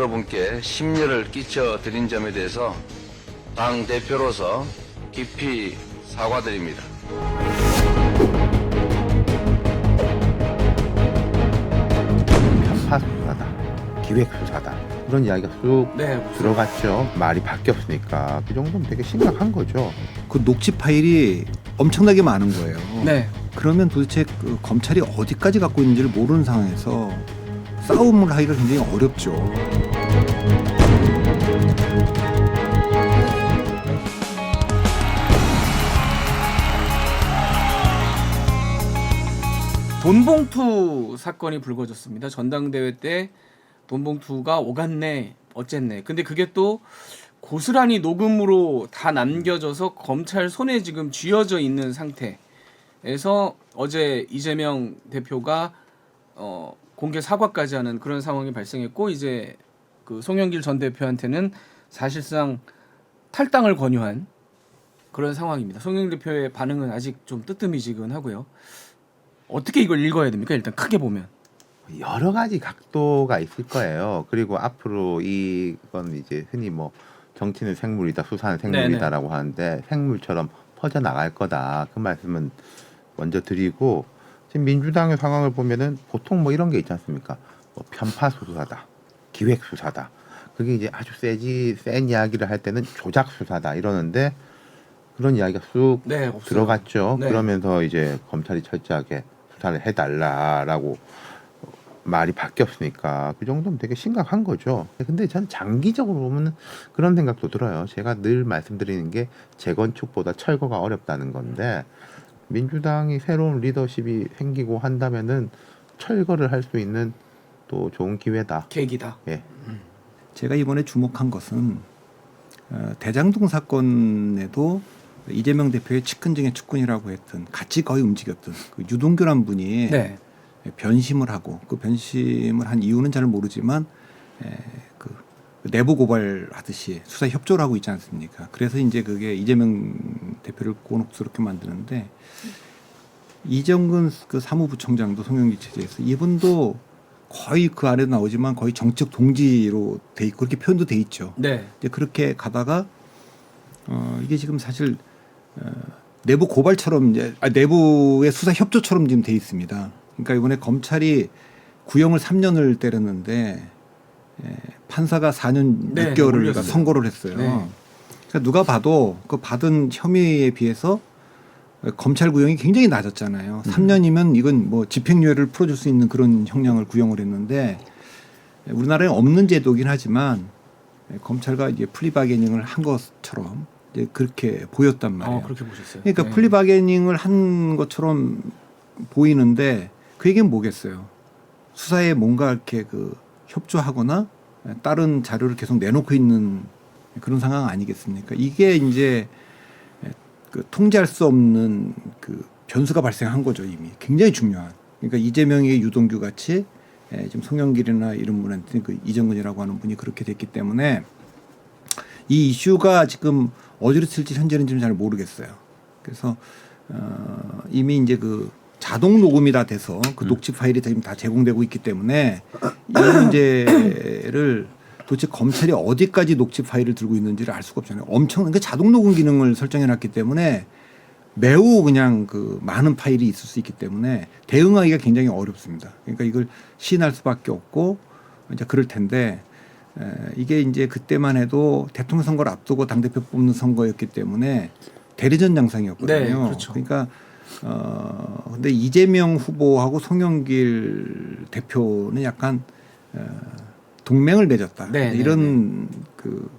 여러분께 심려를 끼쳐 드린 점에 대해서 당 대표로서 깊이 사과드립니다. 편파 수사다, 기획 수사다 이런 이야기가 쑥 들어갔죠. 말이 바뀌었으니까 그 정도면 되게 심각한 거죠. 그 녹취 파일이 엄청나게 많은 거예요. 네. 그러면 도대체 그 검찰이 어디까지 갖고 있는지를 모르는 상황에서 싸움을 하기가 굉장히 어렵죠. 돈봉투 사건이 불거졌습니다. 전당대회 때 돈봉투가 오갔네 어쨌네. 근데 그게 또 고스란히 녹음으로 다 남겨져서 검찰 손에 지금 쥐어져 있는 상태에서 어제 이재명 대표가 공개 사과까지 하는 그런 상황이 발생했고, 이제 그 송영길 전 대표한테는 사실상 탈당을 권유한 그런 상황입니다. 송영길 대표의 반응은 아직 좀 뜨뜻미지근하고요. 어떻게 이걸 읽어야 됩니까? 일단 크게 보면 여러 가지 각도가 있을 거예요. 그리고 앞으로 이건 이제 흔히 뭐 정치는 생물이다, 수사는 생물이다라고 하는데 생물처럼 퍼져 나갈 거다. 그 말씀은 먼저 드리고, 지금 민주당의 상황을 보면은 보통 뭐 이런 게 있지 않습니까? 뭐 편파 수사다, 기획 수사다. 그게 이제 아주 센 이야기를 할 때는 조작 수사다 이러는데 그런 이야기가 쑥 들어갔죠. 네. 그러면서 이제 검찰이 철저하게 수사를 해달라라고 말이 바뀌었으니까 그 정도면 되게 심각한 거죠. 근데 전 장기적으로 보면 그런 생각도 들어요. 제가 늘 말씀드리는 게 재건축보다 철거가 어렵다는 건데, 민주당이 새로운 리더십이 생기고 한다면은 철거를 할 수 있는 또 좋은 기회다. 계기다. 예. 제가 이번에 주목한 것은 대장동 사건에도 이재명 대표의 측근 중에 측근이라고 했던 같이 거의 움직였던 그 유동규란 분이 네. 변심을 하고, 그 변심을 한 이유는 잘 모르지만 그 내부 고발하듯이 수사 협조를 하고 있지 않습니까? 그래서 이제 그게 이재명 대표를 곤혹스럽게 만드는데, 이정근 그 사무부총장도 송영길 체제에서 이분도 거의 그 안에 나오지만 거의 정책 동지로 돼 있고 그렇게 표현도 돼 있죠. 네. 이제 그렇게 가다가 이게 지금 사실 내부 고발처럼 이제 내부의 수사 협조처럼 지금 돼 있습니다. 그러니까 이번에 검찰이 구형을 3년을 때렸는데 판사가 4년 네, 6개월을 올렸어요. 선고를 했어요. 네. 그러니까 누가 봐도 그 받은 혐의에 비해서 검찰 구형이 굉장히 낮았잖아요. 3년이면 이건 뭐 집행유예를 풀어줄 수 있는 그런 형량을 구형을 했는데, 우리나라에 없는 제도긴 하지만 검찰과 이제 플리바게닝을 한 것처럼 이제 그렇게 보였단 말이에요. 그렇게 보셨어요. 그러니까 네. 플리바게닝을 한 것처럼 보이는데 그 얘기는 뭐겠어요? 수사에 뭔가 이렇게 그 협조하거나 다른 자료를 계속 내놓고 있는 그런 상황 아니겠습니까? 이게 이제 그 통제할 수 없는 그 변수가 발생한 거죠. 이미 굉장히 중요한. 그러니까 이재명의 유동규 같이 지금 송영길이나 이런 분한테 그 이정근이라고 하는 분이 그렇게 됐기 때문에 이 이슈가 지금 어디로 튈지 현재는 지금 잘 모르겠어요. 그래서 이미 이제 그 자동 녹음이 다 돼서 그 녹취 파일이 지금 다 제공되고 있기 때문에 이런 문제를 도대체 검찰이 어디까지 녹취 파일을 들고 있는지를 알 수가 없잖아요. 엄청 그러니까 자동 녹음 기능을 설정해놨기 때문에 매우 그냥 그 많은 파일이 있을 수 있기 때문에 대응하기가 굉장히 어렵습니다. 그러니까 이걸 시인할 수밖에 없고 이제 그럴 텐데, 이게 이제 그때만 해도 대통령 선거를 앞두고 당대표 뽑는 선거였기 때문에 대리전 양상이었거든요. 네, 그렇죠. 그러니까 근데 이재명 후보하고 송영길 대표는 약간 동맹을 맺었다. 네, 이런 그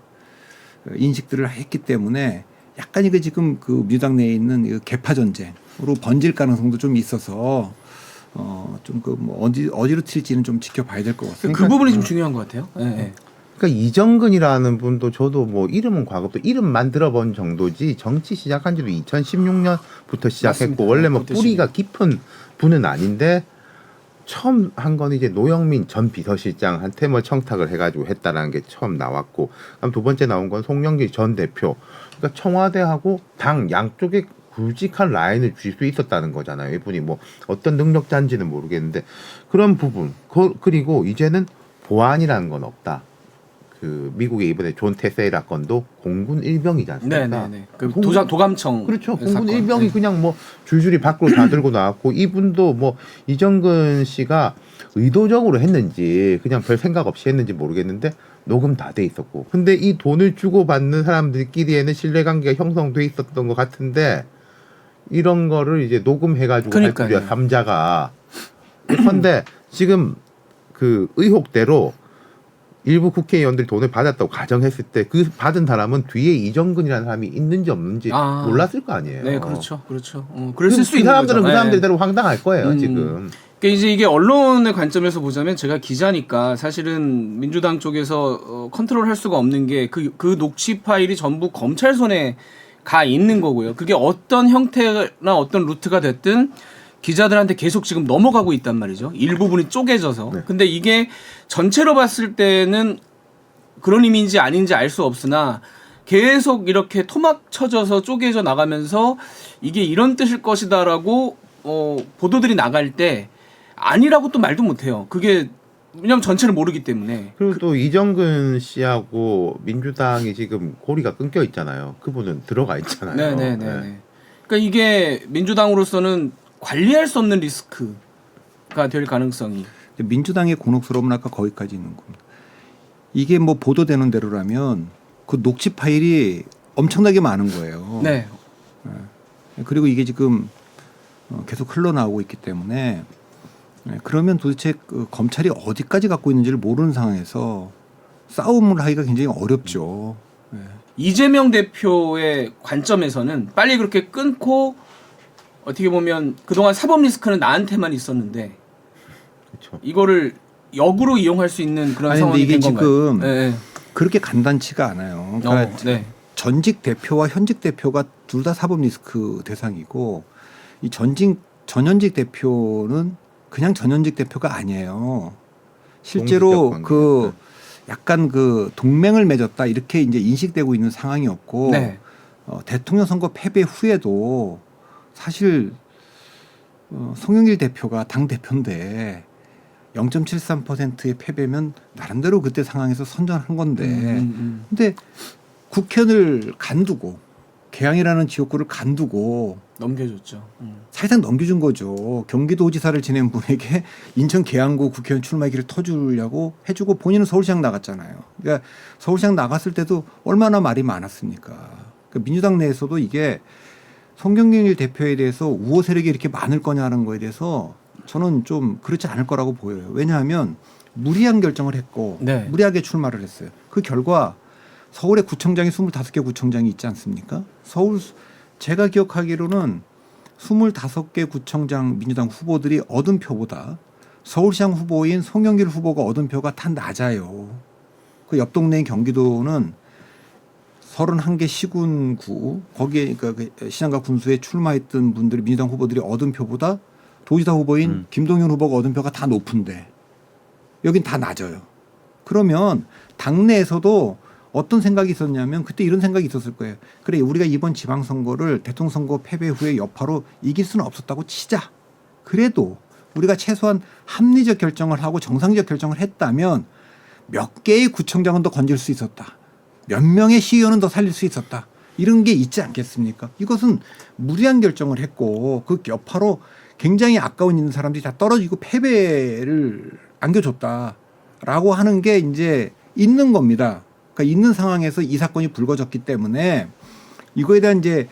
인식들을 했기 때문에 약간 이거 지금 그 민주당 내에 있는 이 개파 전쟁으로 번질 가능성도 좀 있어서 좀 그 뭐 어디로 튈지는 좀 지켜봐야 될 것 같습니다. 그 부분이 좀 중요한 것 같아요. 네. 그러니까 이정근이라는 분도 저도 뭐 이름은 과거부터 이름만 들어본 정도지 정치 시작한 지도 2016년부터 시작했고 맞습니다. 원래 뭐 그것도 뿌리가 깊은 분은 아닌데, 처음 한 건 이제 노영민 전 비서실장한테 뭐 청탁을 해가지고 했다라는 게 처음 나왔고, 그럼 두 번째 나온 건 송영길 전 대표. 그러니까 청와대하고 당 양쪽에 굵직한 라인을 줄 수 있었다는 거잖아요. 이분이 뭐 어떤 능력자인지는 모르겠는데 그런 부분. 그리고 이제는 보안이라는 건 없다. 그 미국의 이번에 존 테세이라 건도 공군 일병이지 않습니까? 네네네. 그 공군- 도감청 그렇죠. 공군 사건. 일병이 네. 그냥 뭐 줄줄이 밖으로 다 들고 나왔고 이분도 뭐 이정근 씨가 의도적으로 했는지 그냥 별 생각 없이 했는지 모르겠는데 녹음 다 돼 있었고 근데 이 돈을 주고 받는 사람들끼리에는 신뢰관계가 형성돼 있었던 것 같은데 이런 거를 이제 녹음해가지고 할 그러니까요. 줄이야 삼자가. 그런데 지금 그 의혹대로 일부 국회의원들이 돈을 받았다고 가정했을 때 그 받은 사람은 뒤에 이정근이라는 사람이 있는지 없는지 아. 몰랐을 거 아니에요. 네, 그렇죠. 그랬을 수 그 있는 사람들은 거죠. 그 네. 사람들대로 황당할 거예요 음. 지금. 그러니까 이제 이게 언론의 관점에서 보자면 제가 기자니까 사실은 민주당 쪽에서 컨트롤할 수가 없는 게 그 녹취 파일이 전부 검찰 손에 가 있는 거고요. 그게 어떤 형태나 어떤 루트가 됐든 기자들한테 계속 지금 넘어가고 있단 말이죠. 일부분이 쪼개져서. 네. 근데 이게 전체로 봤을 때는 그런 의미인지 아닌지 알 수 없으나 계속 이렇게 토막 쳐져서 쪼개져 나가면서 이게 이런 뜻일 것이다라고 보도들이 나갈 때 아니라고 또 말도 못해요. 그게 왜냐면 전체를 모르기 때문에. 그리고 또 이정근 씨하고 민주당이 지금 고리가 끊겨 있잖아요. 그분은 들어가 있잖아요. 네네네. 네. 그러니까 이게 민주당으로서는 관리할 수 없는 리스크가 될 가능성이. 민주당의 곤혹스러움은 아까 거기까지 있는 겁니다. 이게 뭐 보도되는 대로라면 그 녹취 파일이 엄청나게 많은 거예요. 네. 그리고 이게 지금 계속 흘러나오고 있기 때문에 그러면 도대체 그 검찰이 어디까지 갖고 있는지를 모르는 상황에서 싸움을 하기가 굉장히 어렵죠. 이재명 대표의 관점에서는 빨리 그렇게 끊고 어떻게 보면 그동안 사법 리스크는 나한테만 있었는데 그렇죠. 이거를 역으로 이용할 수 있는 그런 아니, 근데 상황이 이게 된 건가요? 지금 네. 그렇게 간단치가 않아요. 그러니까 네. 전직 대표와 현직 대표가 둘 다 사법 리스크 대상이고 이 전현직 대표는 그냥 전현직 대표가 아니에요. 실제로 동지적 관계. 그 약간 그 동맹을 맺었다 이렇게 이제 인식되고 있는 상황이었고 네. 대통령 선거 패배 후에도 사실 송영길 대표가 당 대표인데 0.73%의 패배면 나름대로 그때 상황에서 선전한 건데 근데 국회의원을 간두고 개항이라는 지역구를 간두고 넘겨줬죠. 사실상 넘겨준 거죠. 경기도지사를 지낸 분에게 인천 계양구 국회의원 출마기를 터주려고 해주고 본인은 서울시장 나갔잖아요. 그러니까 서울시장 나갔을 때도 얼마나 말이 많았습니까. 그러니까 민주당 내에서도 이게 송영길 대표에 대해서 우호 세력이 이렇게 많을 거냐는 거에 대해서 저는 좀 그렇지 않을 거라고 보여요. 왜냐하면 무리한 결정을 했고 네. 무리하게 출마를 했어요. 그 결과 서울에 구청장이 25개 구청장이 있지 않습니까? 서울 제가 기억하기로는 25개 구청장 민주당 후보들이 얻은 표보다 서울시장 후보인 송영길 후보가 얻은 표가 다 낮아요. 그 옆 동네인 경기도는 31개 시군구 거기에 그러니까 그 시장과 군수에 출마했던 분들이 민주당 후보들이 얻은 표보다 도지사 후보인 김동연 후보가 얻은 표가 다 높은데 여긴 다 낮아요. 그러면 당내에서도 어떤 생각이 있었냐면 그때 이런 생각이 있었을 거예요. 그래 우리가 이번 지방선거를 대통령 선거 패배 후에 여파로 이길 수는 없었다고 치자. 그래도 우리가 최소한 합리적 결정을 하고 정상적 결정을 했다면 몇 개의 구청장은 더 건질 수 있었다. 몇 명의 시의원은 더 살릴 수 있었다. 이런 게 있지 않겠습니까? 이것은 무리한 결정을 했고 그 여파로 굉장히 아까운 있는 사람들이 다 떨어지고 패배를 안겨줬다라고 하는 게 이제 있는 겁니다. 그러니까 있는 상황에서 이 사건이 불거졌기 때문에 이거에 대한 이제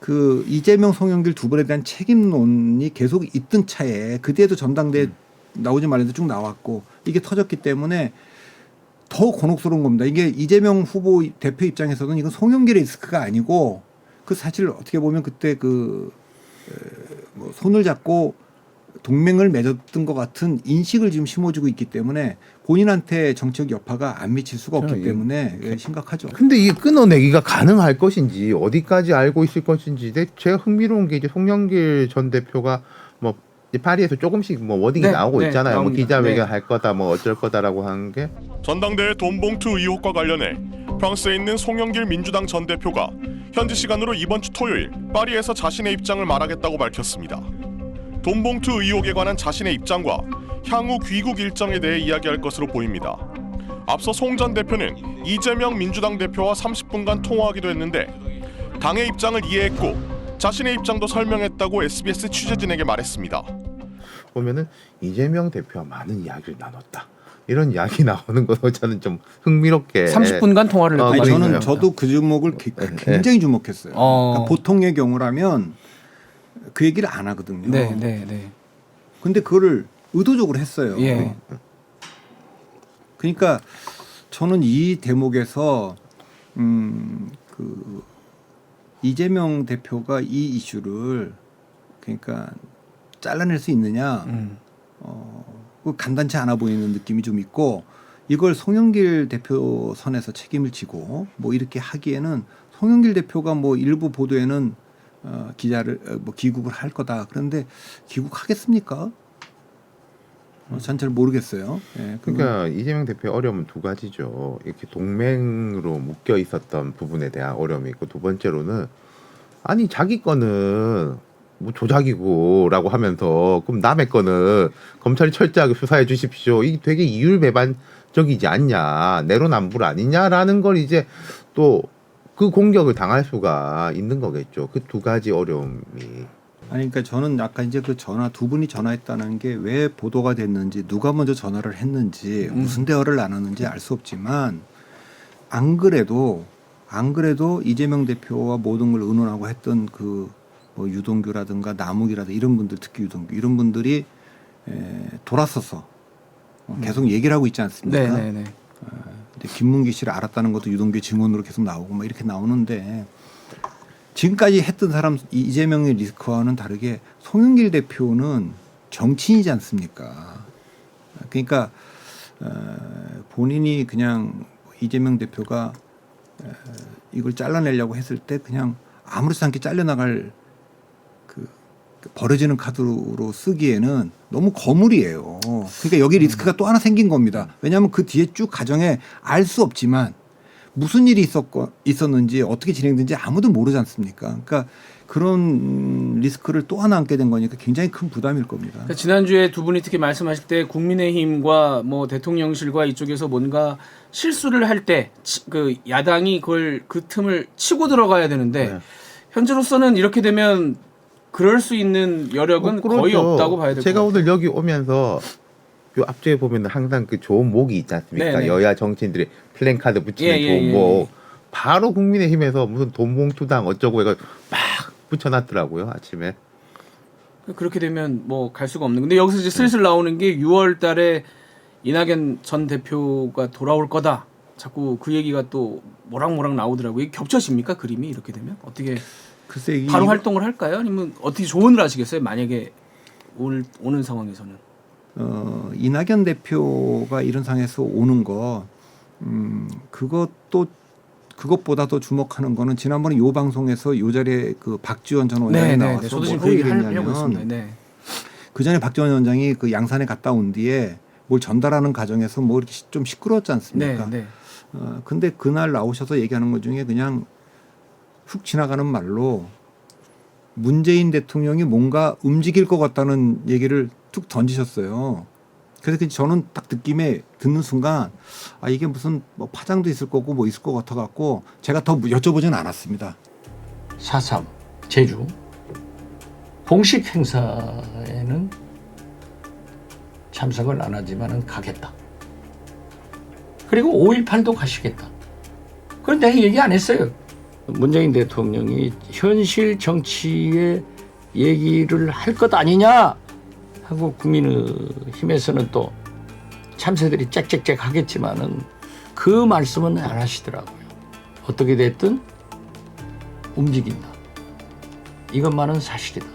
그 이재명 송영길 두 분에 대한 책임론이 계속 있던 차에 그때도 전당대회 나오지 말는데 쭉 나왔고 이게 터졌기 때문에 더 곤혹스러운 겁니다. 이게 이재명 후보 대표 입장에서는 이건 송영길의 리스크가 아니고 그 사실 어떻게 보면 그때 뭐 손을 잡고 동맹을 맺었던 것 같은 인식을 지금 심어주고 있기 때문에 본인한테 정치적 여파가 안 미칠 수가 없기 때문에 심각하죠. 근데 이게 끊어내기가 가능할 것인지 어디까지 알고 있을 것인지 제가 흥미로운 게 이제 송영길 전 대표가 뭐 파리에서 조금씩 뭐 워딩이 나오고 있잖아요. 뭐 나옵니다. 기자회견 할 거다 뭐 어쩔 거다라고 하는 게 전당대회 돈봉투 의혹과 관련해 프랑스에 있는 송영길 민주당 전 대표가 현지 시간으로 이번 주 토요일 파리에서 자신의 입장을 말하겠다고 밝혔습니다. 돈봉투 의혹에 관한 자신의 입장과 향후 귀국 일정에 대해 이야기할 것으로 보입니다. 앞서 송 전 대표는 이재명 민주당 대표와 30분간 통화하기도 했는데 당의 입장을 이해했고 자신의 입장도 설명했다고 SBS 취재진에게 말했습니다. 보면은 이재명 대표와 많은 이야기를 나눴다. 이런 이야기 나오는 것도 저는 좀 흥미롭게 30분간 통화를 어, 했고 아니, 그러니까요. 저는 저도 그 주목을 굉장히 주목했어요. 그러니까 보통의 경우라면 그 얘기를 안 하거든요. 네, 네, 네. 근데 그거를 의도적으로 했어요. 예. 그러니까 저는 이 대목에서 그 이재명 대표가 이 이슈를 그러니까 잘라낼 수 있느냐, 그 간단치 않아 보이는 느낌이 좀 있고, 이걸 송영길 대표 선에서 책임을 지고 뭐 이렇게 하기에는 송영길 대표가 뭐 일부 보도에는 기자를 뭐 귀국을 할 거다. 그런데 귀국하겠습니까? 전 잘 모르겠어요. 예, 그러니까 이재명 대표의 어려움은 두 가지죠. 이렇게 동맹으로 묶여 있었던 부분에 대한 어려움이 있고, 두 번째로는 아니 자기 거는 뭐 조작이고라고 하면서 그럼 남의 거는 검찰이 철저하게 수사해 주십시오. 이게 되게 이율배반적이지 않냐, 내로남불 아니냐라는 걸 이제 또 그 공격을 당할 수가 있는 거겠죠. 그 두 가지 어려움이. 아니 그러니까 저는 아까 이제 그 전화 두 분이 전화했다는 게 왜 보도가 됐는지, 누가 먼저 전화를 했는지, 무슨 대화를 나눴는지 알 수 없지만, 안 그래도 이재명 대표와 모든 걸 의논하고 했던 그 뭐 유동규라든가 남욱이라든가 이런 분들, 특히 유동규 이런 분들이 돌아서서 계속 얘기를 하고 있지 않습니까? 네, 네, 네. 근데 김문기 씨를 알았다는 것도 유동규의 증언으로 계속 나오고 막 이렇게 나오는데, 지금까지 했던 사람 이재명의 리스크와는 다르게 송영길 대표는 정치인이지 않습니까? 그러니까 본인이 그냥 이재명 대표가 이걸 잘라내려고 했을 때 그냥 아무렇지 않게 잘려나갈 그 버려지는 카드로 쓰기에는 너무 거물이에요. 그러니까 여기 리스크가 또 하나 생긴 겁니다. 왜냐하면 그 뒤에 쭉 과정에 알 수 없지만 무슨 일이 있었는지 어떻게 진행된지 아무도 모르지 않습니까? 그러니까 그런 리스크를 또 하나 안게 된 거니까 굉장히 큰 부담일 겁니다. 그러니까 지난주에 두 분이 특히 말씀하실 때 국민의힘과 뭐 대통령실과 이쪽에서 뭔가 실수를 할 때 그 야당이 그걸 그 틈을 치고 들어가야 되는데, 네. 현재로서는 이렇게 되면 그럴 수 있는 여력은 거의 그렇죠. 없다고 봐야 될 것 제가 같아요. 오늘 여기 오면서 요 앞쪽에 보면 항상 그 좋은 목이 있지 않습니까? 네네. 여야 정치인들이 플랜카드 붙이는 예, 좋은 예, 목. 바로 국민의힘에서 무슨 돈봉투당 어쩌고 해서 막 붙여놨더라고요, 아침에. 그렇게 되면 뭐 갈 수가 없는. 근데 여기서 이제 슬슬 나오는 게 6월 달에 이낙연 전 대표가 돌아올 거다. 자꾸 그 얘기가 또 모락모락 나오더라고요. 이게 겹쳐집니까? 그림이 이렇게 되면? 어떻게 글쎄 바로 활동을 할까요? 아니면 어떻게 조언을 하시겠어요? 만약에 오는 상황에서는. 이낙연 대표가 이런 상황에서 오는 거, 그것보다 더 주목하는 거는 지난번에 요 방송에서 요 자리에 그 박지원 전 원장이 나와서 저도 지금 뭐 그 얘기 얘기를 하려고 했습니다. 했냐면, 네. 그 전에 박지원 원장이 그 양산에 갔다 온 뒤에 뭘 전달하는 과정에서 뭐 이렇게 좀 시끄러웠지 않습니까? 네, 네. 근데 그날 나오셔서 얘기하는 것 중에 그냥 훅 지나가는 말로 문재인 대통령이 뭔가 움직일 것 같다는 얘기를 툭 던지셨어요. 그래서 저는 딱 느낌에 듣는 순간, 아 이게 무슨 뭐 파장도 있을 거고 뭐 있을 것 같아 갖고 제가 더 여쭤보지는 않았습니다. 4.3 제주 공식 행사에는 참석을 안 하지만은 가겠다. 그리고 5.18도 가시겠다. 그건 내가 얘기 안 했어요. 문재인 대통령이 현실 정치의 얘기를 할 것 아니냐 하고 국민의힘에서는 또 참새들이 짹짹짹 하겠지만은 그 말씀은 안 하시더라고요. 어떻게 됐든 움직인다. 이것만은 사실이다.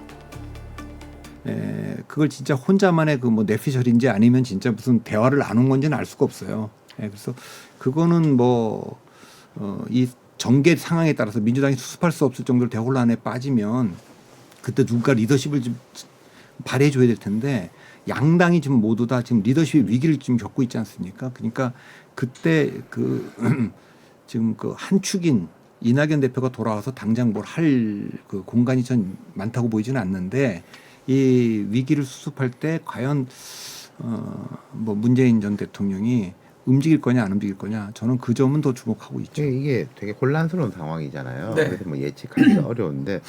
그걸 진짜 혼자만의 그 뭐 뇌피셜인지 아니면 진짜 무슨 대화를 나눈 건지는 알 수가 없어요. 그래서 그거는 뭐 이 정계 상황에 따라서 민주당이 수습할 수 없을 정도로 대혼란에 빠지면 그때 누가 리더십을 좀 발휘해 줘야 될 텐데, 양당이 지금 모두 다 지금 리더십 위기를 지금 겪고 있지 않습니까? 그러니까 그때 그 지금 그 한 축인 이낙연 대표가 돌아와서 당장 뭘 할 그 공간이 전 많다고 보이지는 않는데, 이 위기를 수습할 때 과연 뭐 문재인 전 대통령이 움직일 거냐 안 움직일 거냐 저는 그 점은 더 주목하고 있죠. 이게 되게 혼란스러운 상황이잖아요. 네. 그래서 뭐 예측하기가 어려운데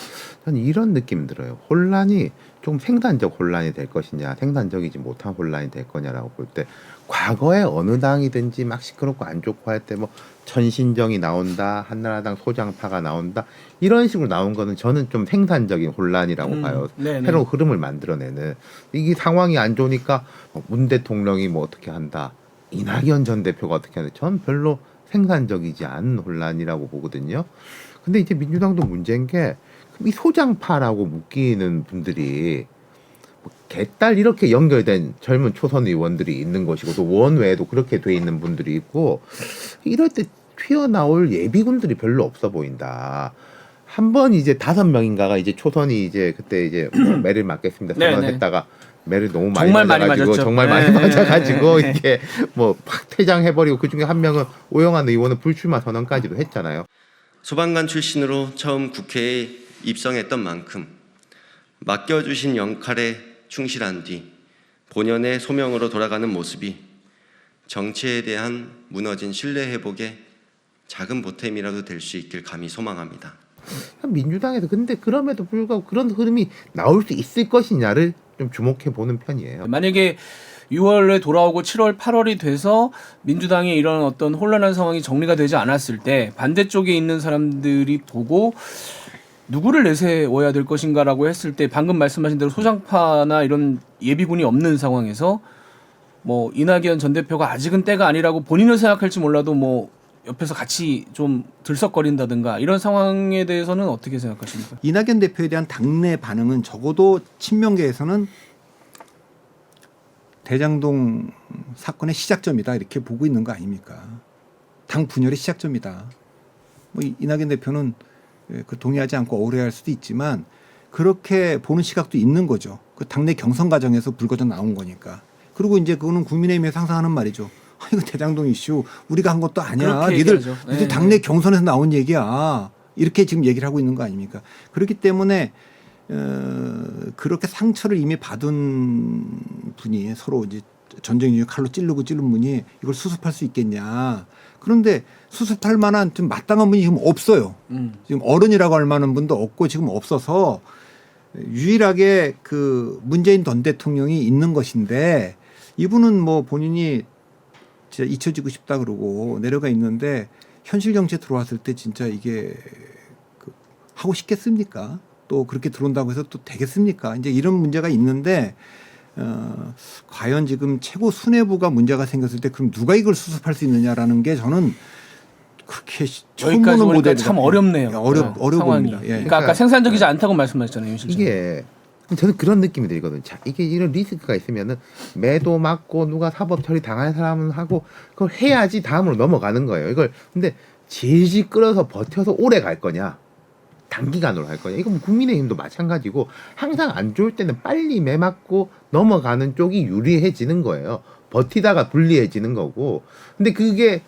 저는 이런 느낌 들어요. 혼란이 좀 생산적 혼란이 될 것이냐, 생산적이지 못한 혼란이 될 거냐라고 볼 때 과거에 어느 당이든지 막 시끄럽고 안 좋고 할 때 뭐 천신정이 나온다, 한나라당 소장파가 나온다 이런 식으로 나온 거는 저는 좀 생산적인 혼란이라고 봐요. 네네. 새로운 흐름을 만들어내는 이게 상황이 안 좋으니까 문 대통령이 뭐 어떻게 한다. 이낙연 전 대표가 어떻게 하는데 전 별로 생산적이지 않은 혼란이라고 보거든요. 근데 이제 민주당도 문제인 게 이 소장파라고 묶이는 분들이 뭐 개딸 이렇게 연결된 젊은 초선 의원들이 있는 것이고 또 원외에도 그렇게 돼 있는 분들이 있고 이럴 때 튀어나올 예비군들이 별로 없어 보인다. 한 번 이제 5명인가가 이제 초선이 이제 그때 이제 뭐 매를 맞겠습니다. 네네. 선언했다가 매를 너무 많이 정말 많이 맞아가지고 맞았죠. 정말 네. 많이 맞아가지고 이게 뭐 팍 퇴장해버리고 그 중에 한 명은 오영환 의원은 불출마 선언까지도 했잖아요. 소방관 출신으로 처음 국회에 입성했던 만큼 맡겨주신 역할에 충실한 뒤 본연의 소명으로 돌아가는 모습이 정치에 대한 무너진 신뢰 회복에 작은 보탬이라도 될 수 있길 감히 소망합니다. 민주당에서 근데 그럼에도 불구하고 그런 흐름이 나올 수 있을 것이냐를 좀 주목해 보는 편이에요. 만약에 6월에 돌아오고 7월, 8월이 돼서 민주당의 이런 어떤 혼란한 상황이 정리가 되지 않았을 때 반대쪽에 있는 사람들이 보고 누구를 내세워야 될 것인가라고 했을 때 방금 말씀하신 대로 소장파나 이런 예비군이 없는 상황에서 뭐 이낙연 전 대표가 아직은 때가 아니라고 본인은 생각할지 몰라도 뭐 옆에서 같이 좀 들썩거린다든가 이런 상황에 대해서는 어떻게 생각하십니까? 이낙연 대표에 대한 당내 반응은 적어도 친명계에서는 대장동 사건의 시작점이다 이렇게 보고 있는 거 아닙니까? 당 분열의 시작점이다. 뭐 이낙연 대표는 그 동의하지 않고 억울해할 수도 있지만 그렇게 보는 시각도 있는 거죠. 그 당내 경선 과정에서 불거져 나온 거니까. 그리고 이제 그거는 국민의힘에서 항상 하는 말이죠. 이거 대장동 이슈 우리가 한 것도 아니야. 그렇게 니들 얘기하죠. 니들 당내 경선에서 나온 얘기야. 이렇게 지금 얘기를 하고 있는 거 아닙니까? 그렇기 때문에 그렇게 상처를 이미 받은 분이 서로 이제 전쟁 이후 칼로 찌르고 찌른 분이 이걸 수습할 수 있겠냐. 그런데 수습할 만한 좀 마땅한 분이 지금 없어요. 지금 어른이라고 할 만한 분도 없고 지금 없어서 유일하게 그 문재인 전 대통령이 있는 것인데 이분은 뭐 본인이 진짜 잊혀지고 싶다 그러고 내려가 있는데 현실 정치에 들어왔을 때 진짜 이게 그 하고 싶겠습니까? 또 그렇게 들어온다고 해서 또 되겠습니까? 이제 이런 문제가 있는데 과연 지금 최고 수뇌부가 문제가 생겼을 때 그럼 누가 이걸 수습할 수 있느냐라는 게 저는 그렇게 처음 여기까지 보는 보니까 모델이다. 참 어렵네요. 어려 상황이. 보입니다. 예. 그러니까 아까 생산적이지 않다고 말씀하셨잖아요, 윤 실장. 이게 저는 그런 느낌이 들거든요. 자, 이게 이런 리스크가 있으면은 매도 맞고 누가 사법 처리 당할 사람은 하고 그걸 해야지 다음으로 넘어가는 거예요. 이걸 근데 질질 끌어서 버텨서 오래 갈 거냐? 단기간으로 할 거냐? 이건 국민의힘도 마찬가지고 항상 안 좋을 때는 빨리 매 맞고 넘어가는 쪽이 유리해지는 거예요. 버티다가 불리해지는 거고. 근데 그게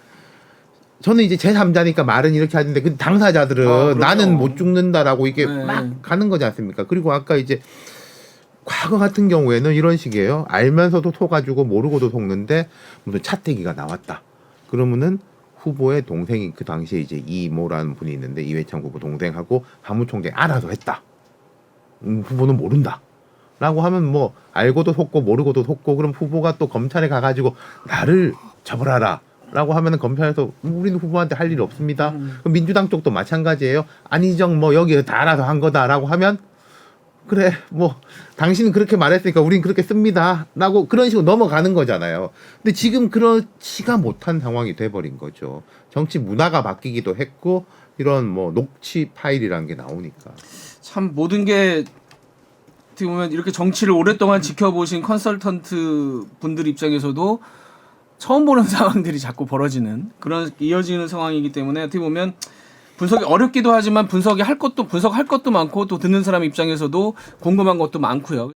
저는 이제 제3자니까 말은 이렇게 하는데 그 당사자들은 그럼요. 나는 못 죽는다라고 이게 네. 막 가는 거지 않습니까? 그리고 아까 이제 과거 같은 경우에는 이런 식이에요. 알면서도 속아주고 모르고도 속는데 무슨 차태기가 나왔다. 그러면은 후보의 동생이 그 당시에 이제 이모라는 분이 있는데 이회창 후보 동생하고 사무총장이 알아서 했다. 후보는 모른다. 라고 하면 뭐 알고도 속고 모르고도 속고 그럼 후보가 또 검찰에 가가지고 나를 처벌하라. 라고 하면은 검찰에서 우리는 후보한테 할 일 없습니다. 그럼 민주당 쪽도 마찬가지예요. 안희정 뭐 여기 다 알아서 한 거다라고 하면 그래 뭐 당신은 그렇게 말했으니까 우린 그렇게 씁니다. 라고 그런 식으로 넘어가는 거잖아요. 근데 지금 그렇지가 못한 상황이 돼버린 거죠. 정치 문화가 바뀌기도 했고 이런 뭐 녹취 파일이라는 게 나오니까. 참 모든 게 어떻게 보면 이렇게 정치를 오랫동안 지켜보신 컨설턴트 분들 입장에서도 처음 보는 상황들이 자꾸 벌어지는 그런 이어지는 상황이기 때문에 어떻게 보면 분석이 어렵기도 하지만 분석할 것도 많고 또 듣는 사람 입장에서도 궁금한 것도 많고요.